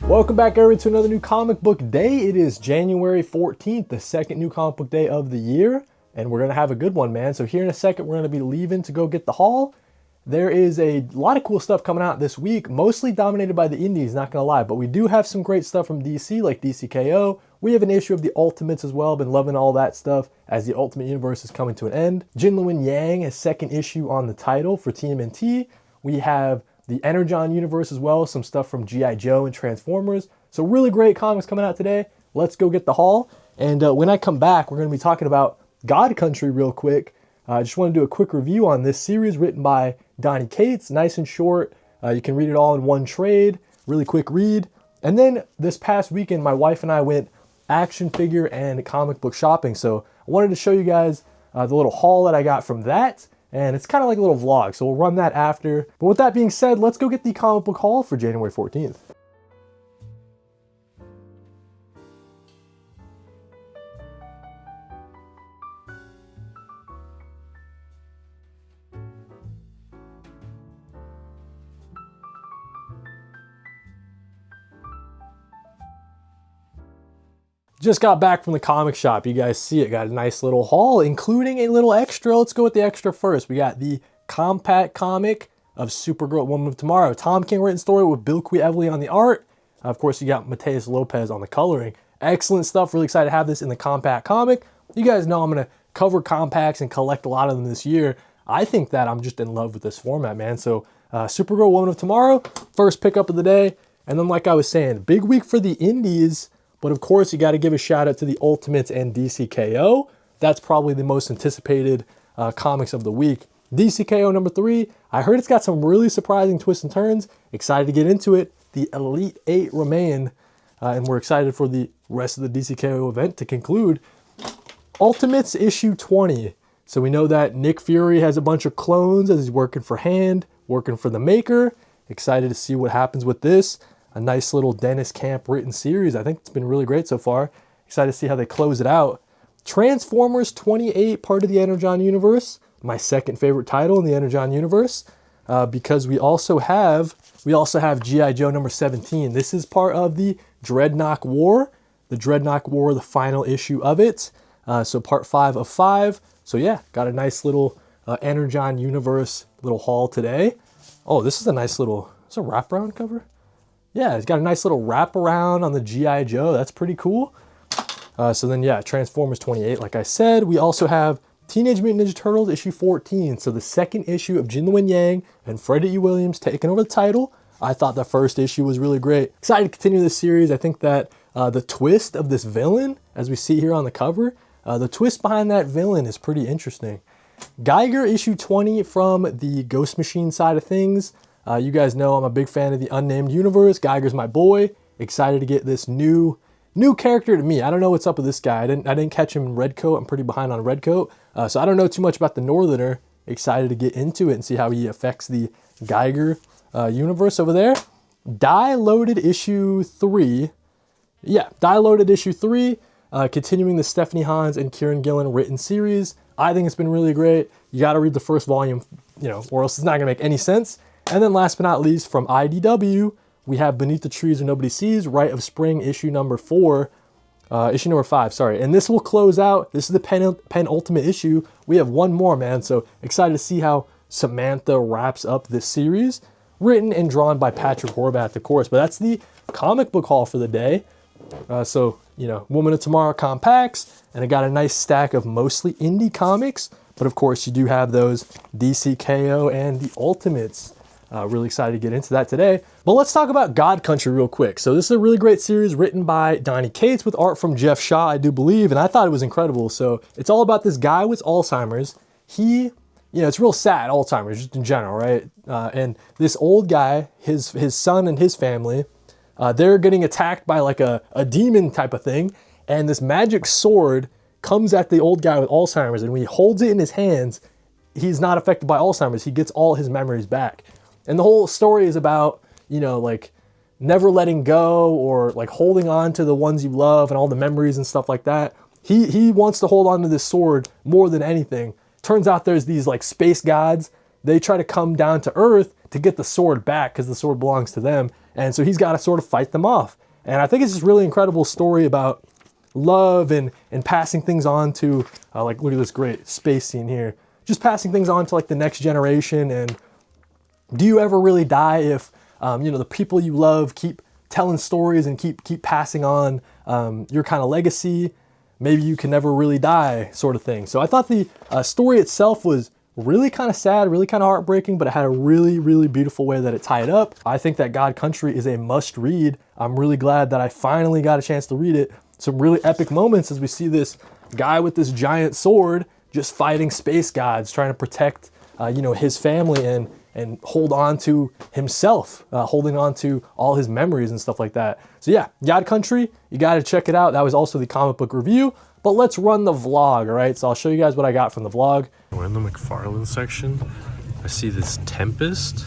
Welcome back, everyone, to another new comic book day. It is January 14th, the second new comic book day of the year, and we're going to have a good one, man. So here in a second, we're going to be leaving to go get the haul. There is a lot of cool stuff coming out this week, mostly dominated by the indies, not going to lie, but we do have some great stuff from DC, like DCKO. We have an issue of the Ultimates as well. Been loving all that stuff as the Ultimate Universe is coming to an end. Jinlin Yang has second issue on the title for TMNT. We have the Energon universe as well, some stuff from G.I. Joe and Transformers. So really great comics coming out today. Let's go get the haul. And when I come back, we're going to be talking about God Country real quick. I just want to do a quick review on this series written by Donny Cates, nice and short. You can read it all in one trade, really quick read. And then this past weekend, my wife and I went action figure and comic book shopping. So I wanted to show you guys the little haul that I got from that. And it's kind of like a little vlog, so we'll run that after. But with that being said, let's go get the comic book haul for January 14th. Just got back from the comic shop. You guys see it. Got a nice little haul, including a little extra. Let's go with the extra first. We got the compact comic of Supergirl Woman of Tomorrow. Tom King written story with Bill Everly on the art. Of course, you got Mateus Lopez on the coloring. Excellent stuff. Really excited to have this in the compact comic. You guys know I'm going to cover compacts and collect a lot of them this year. I think that I'm just in love with this format, man. So Supergirl Woman of Tomorrow, first pickup of the day. And then like I was saying, big week for the indies. But of course, you got to give a shout out to the Ultimates and DCKO. That's probably the most anticipated comics of the week. DCKO number 3, I heard it's got some really surprising twists and turns. Excited to get into it. The Elite 8 remain, and we're excited for the rest of the DCKO event to conclude. Ultimates issue 20. So we know that Nick Fury has a bunch of clones as he's working for Hand, working for the Maker. Excited to see what happens with this. A nice little Dennis Camp written series. I think it's been really great so far. Excited to see how they close it out. Transformers 28, part of the Energon universe. My second favorite title in the Energon universe, because we also have G.I. Joe number 17. This is part of the Dreadnought War. The Dreadnought War, the final issue of it. So part 5 of 5. So yeah, got a nice little Energon universe little haul today. Oh, this is a nice little, it's a wraparound cover. Yeah, it's got a nice little wraparound on the G.I. Joe. That's pretty cool. So then, yeah, Transformers 28, like I said. We also have Teenage Mutant Ninja Turtles issue 14. So the second issue of Jinlin Yang and Freddie E. Williams taking over the title. I thought the first issue was really great. Excited to continue this series. I think that the twist of this villain, as we see here on the cover, the twist behind that villain is pretty interesting. Geiger issue 20 from the Ghost Machine side of things. You guys know I'm a big fan of the Unnamed Universe. Geiger's my boy. Excited to get this new character to me. I don't know what's up with this guy. I didn't catch him in Redcoat. I'm pretty behind on Redcoat. So I don't know too much about the Northerner. Excited to get into it and see how he affects the Geiger universe over there. Die Loaded issue 3. Yeah, Die Loaded issue 3. Continuing the Stephanie Hans and Kieran Gillen written series. I think it's been really great. You got to read the first volume, or else it's not going to make any sense. And then last but not least, from IDW, we have Beneath the Trees Where Nobody Sees, Rite of Spring, issue number 5, sorry. And this will close out, this is the penultimate issue. We have one more, man, so excited to see how Samantha wraps up this series. Written and drawn by Patrick Horvath, of course, but that's the comic book haul for the day. So, Woman of Tomorrow compacts, and I got a nice stack of mostly indie comics, but of course you do have those DCKO and the Ultimates. Really excited to get into that today. But let's talk about God Country real quick. So this is a really great series written by Donny Cates with art from Jeff Shaw, I do believe, and I thought it was incredible. So it's all about this guy with Alzheimer's. It's real sad, Alzheimer's, just in general, right? And this old guy, his son and his family, they're getting attacked by like a demon type of thing, and this magic sword comes at the old guy with Alzheimer's, and when he holds it in his hands, he's not affected by Alzheimer's. He gets all his memories back. And the whole story is about, like never letting go or like holding on to the ones you love and all the memories and stuff like that. He wants to hold on to this sword more than anything. Turns out there's these like space gods. They try to come down to Earth to get the sword back because the sword belongs to them. And so he's got to sort of fight them off. And I think it's this really incredible story about love and passing things on to, like, look at this great space scene here. Just passing things on to like the next generation. And do you ever really die if, you know, the people you love keep telling stories and keep passing on your kind of legacy? Maybe you can never really die, sort of thing. So I thought the story itself was really kind of sad, really kind of heartbreaking, but it had a really, really beautiful way that it tied up. I think that God Country is a must read. I'm really glad that I finally got a chance to read it. Some really epic moments as we see this guy with this giant sword just fighting space gods, trying to protect, you know, his family and hold on to himself, holding on to all his memories and stuff like that. So yeah, God Country, you got to check it out. That was also the comic book review, but let's run the vlog, all right? So I'll show you guys what I got from the vlog. We're in the McFarlane section. I see this Tempest.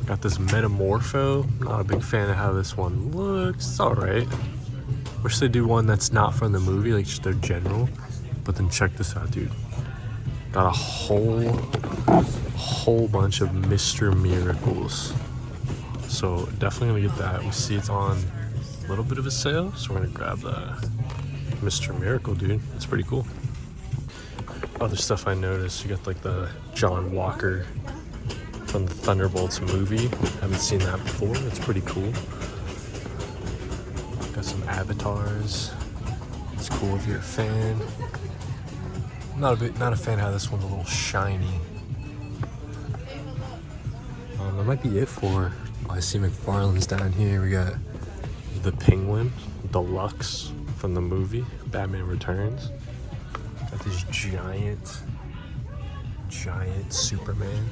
Got this Metamorpho. Not a big fan of how this one looks. It's all right. Wish they do one that's not from the movie, like just their general. But then check this out, dude. Got a whole bunch of Mr. Miracles. So definitely gonna get that. We see it's on a little bit of a sale, so we're gonna grab the Mr. Miracle, dude. It's pretty cool. Other stuff I noticed, you got like the John Walker from the Thunderbolts movie. Haven't seen that before. It's pretty cool. Got some avatars. It's cool if you're a fan. Not a fan how this one's a little shiny. That might be it for. I see McFarlane's down here. We got the Penguin Deluxe from the movie Batman Returns. Got this giant Superman.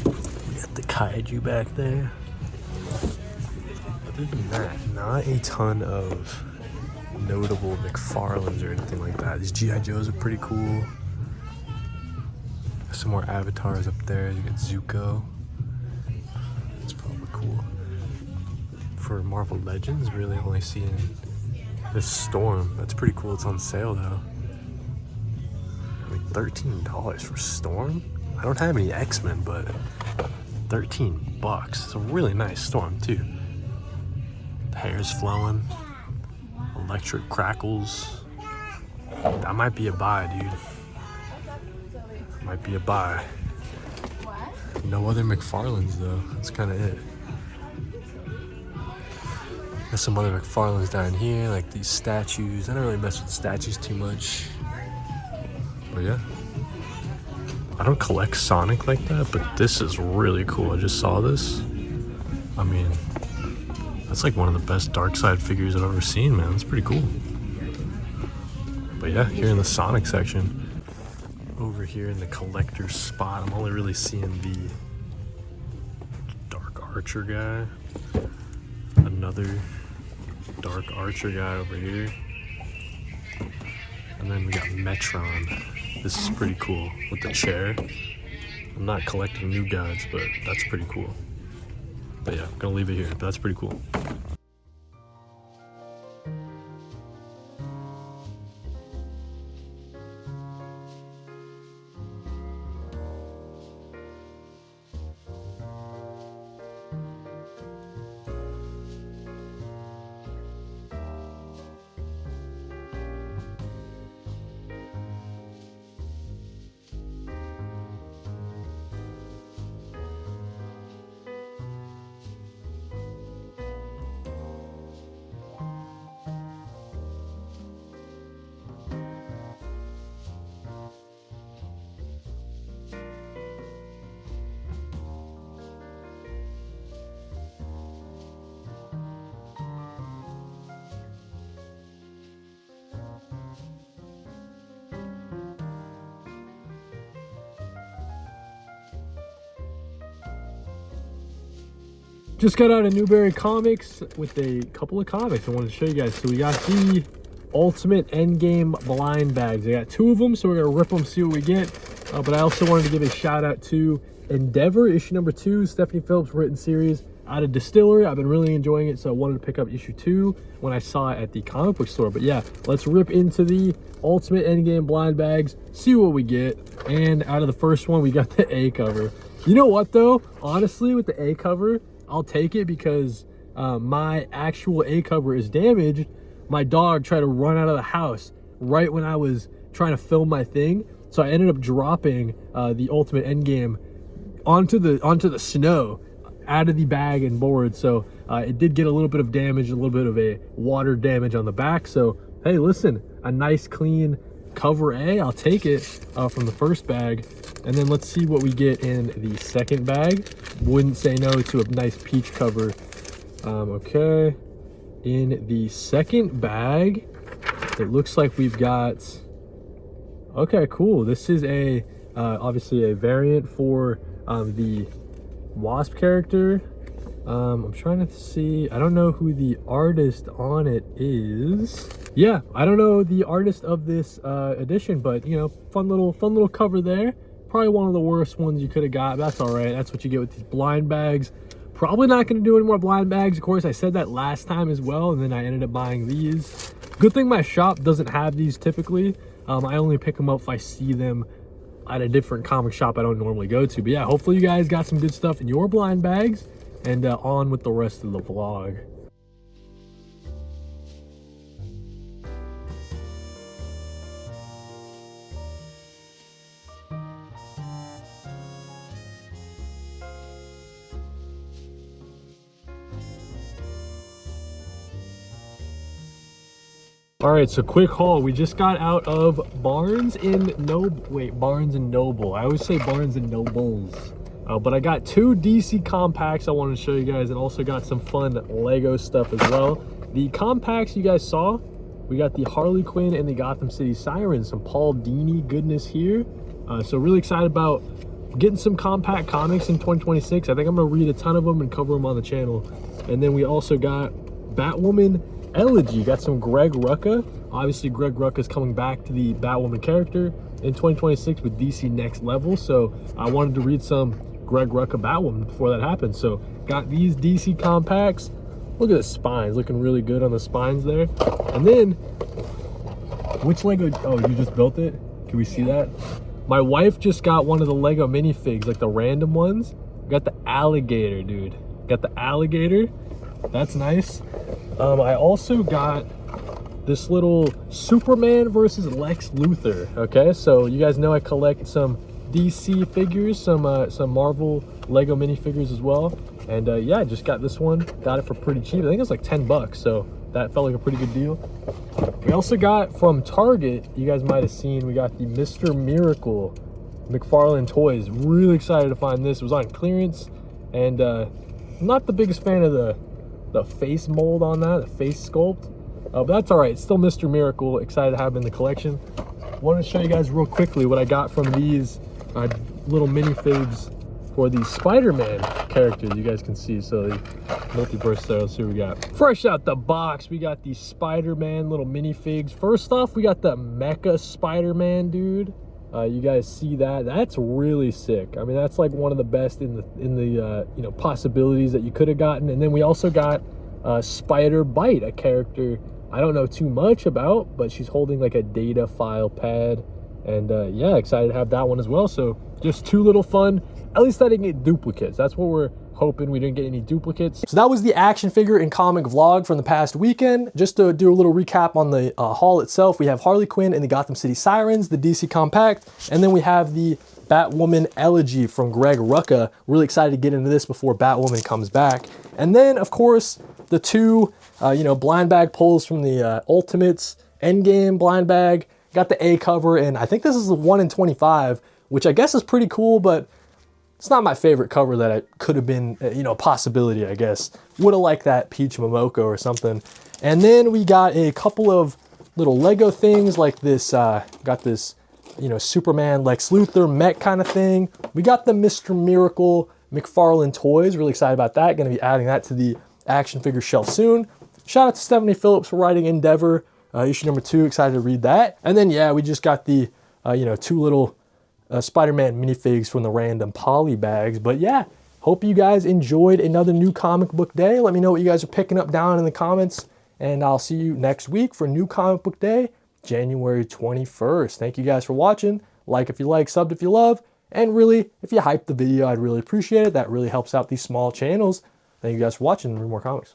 We got the kaiju back there. Other than that, not a ton of notable McFarlanes or anything like that. These G.I. Joes are pretty cool. Some more avatars up there. You got Zuko. It's probably cool. For Marvel Legends, really only seeing this Storm. That's pretty cool. It's on sale though. I mean, $13 for Storm? I don't have any X-Men, but $13. It's a really nice Storm too. The hair's flowing. Electric crackles. That might be a buy, dude. Might be a buy. No other McFarlanes though. That's kind of it. There's some other McFarlanes down here, like these statues. I don't really mess with statues too much. But yeah. I don't collect Sonic like that, but this is really cool. I just saw this. I mean, that's like one of the best Darkseid figures I've ever seen, man. It's pretty cool. But yeah, here in the Sonic section. Over here in the collector's spot, I'm only really seeing the Dark Archer guy. Another Dark Archer guy over here. And then we got Metron. This is pretty cool with the chair. I'm not collecting new gods, but that's pretty cool. But yeah, I'm gonna leave it here, but that's pretty cool. Just got out of Newberry Comics with a couple of comics I wanted to show you guys. So we got the Ultimate Endgame blind bags. I got 2 of them, so we're gonna rip them, see what we get. But I also wanted to give a shout out to Endeavor, issue number 2, Stephanie Phillips written series out of Distillery. I've been really enjoying it, so I wanted to pick up issue 2 when I saw it at the comic book store. But yeah, let's rip into the Ultimate Endgame blind bags, see what we get. And out of the first one, we got the A cover. You know what though? Honestly, with the A cover, I'll take it because my actual A cover is damaged. My dog tried to run out of the house right when I was trying to film my thing. So I ended up dropping the Ultimate Endgame onto the snow out of the bag and board. So it did get a little bit of damage, a little bit of a water damage on the back. So hey, listen, a nice clean cover A, I'll take it from the first bag. And then let's see what we get in the second bag. Wouldn't say no to a nice peach cover. Okay, in the second bag, it looks like we've got, okay, cool. This is a obviously a variant for the Wasp character. I'm trying to see, I don't know who the artist on it is. Yeah, I don't know the artist of this edition, but you know, fun little cover there. Probably one of the worst ones you could have got. That's all right. That's what you get with these blind bags. Probably not going to do any more blind bags. Of course, I said that last time as well, and then I ended up buying these. Good thing my shop doesn't have these typically. I only pick them up if I see them at a different comic shop I don't normally go to. But yeah, hopefully you guys got some good stuff in your blind bags, and on with the rest of the vlog. All right, so quick haul. We just got out of Barnes and Noble. I always say Barnes and Nobles. But I got 2 DC compacts I wanted to show you guys, and also got some fun Lego stuff as well. The compacts you guys saw, we got the Harley Quinn and the Gotham City Sirens, some Paul Dini goodness here. So really excited about getting some compact comics in 2026. I think I'm gonna read a ton of them and cover them on the channel. And then we also got Batwoman Elegy, got some Greg Rucka. Obviously Greg Rucka is coming back to the Batwoman character in 2026 with DC Next Level, so I wanted to read some Greg Rucka Batwoman before that happened. So got these DC compacts. Look at the spines, looking really good on the spines there. And then which Lego, oh, you just built it? Can we see that? My wife just got one of the Lego minifigs, like the random ones. Got the alligator, dude. Got the alligator. That's nice. I also got this little Superman versus Lex Luthor. Okay, so you guys know I collect some DC figures, some Marvel Lego minifigures as well. And yeah, I just got this one. Got it for pretty cheap. I think it was like 10 bucks, so that felt like a pretty good deal. We also got from Target, you guys might have seen, we got the Mr. Miracle McFarlane Toys. Really excited to find this. It was on clearance, and I'm not the biggest fan of the face mold on that, the face sculpt. But that's all right. It's still Mr. Miracle. Excited to have him in the collection. Wanted to show you guys real quickly what I got from these little minifigs for the Spider-Man characters. You guys can see. So the multiverse there. Let's see what we got. Fresh out the box, we got the Spider-Man little minifigs. First off, we got the Mecha Spider-Man dude. You guys see that? That's really sick. I mean, that's like one of the best in the you know, possibilities that you could have gotten. And then we also got Spider Bite, a character I don't know too much about, but she's holding like a data file pad. And yeah, excited to have that one as well. So just 2 little fun. At least I didn't get duplicates. That's what we're hoping. We didn't get any duplicates. So that was the action figure and comic vlog from the past weekend. Just to do a little recap on the haul itself, we have Harley Quinn and the Gotham City Sirens, the DC Compact, and then we have the Batwoman Elegy from Greg Rucka. Really excited to get into this before Batwoman comes back. And then, of course, the 2 you know, blind bag pulls from the Ultimates Endgame blind bag. Got the A cover, and I think this is the 1 in 25, which I guess is pretty cool, but it's not my favorite cover that it could have been, you know, a possibility, I guess. Would have liked that Peach Momoko or something. And then we got a couple of little Lego things like this, got this, you know, Superman, Lex Luthor, mech kind of thing. We got the Mr. Miracle McFarlane Toys. Really excited about that. Going to be adding that to the action figure shelf soon. Shout out to Stephanie Phillips for writing Endeavor, issue number 2. Excited to read that. And then, yeah, we just got the, you know, 2 little Spider-Man minifigs from the random poly bags. But yeah, hope you guys enjoyed another new comic book day. Let me know what you guys are picking up down in the comments, and I'll see you next week for new comic book day. January 21st. Thank you guys for watching. Like if you like, subbed if you love, and really, if you hype the video, I'd really appreciate it. That really helps out these small channels. Thank you guys for watching. Read more comics.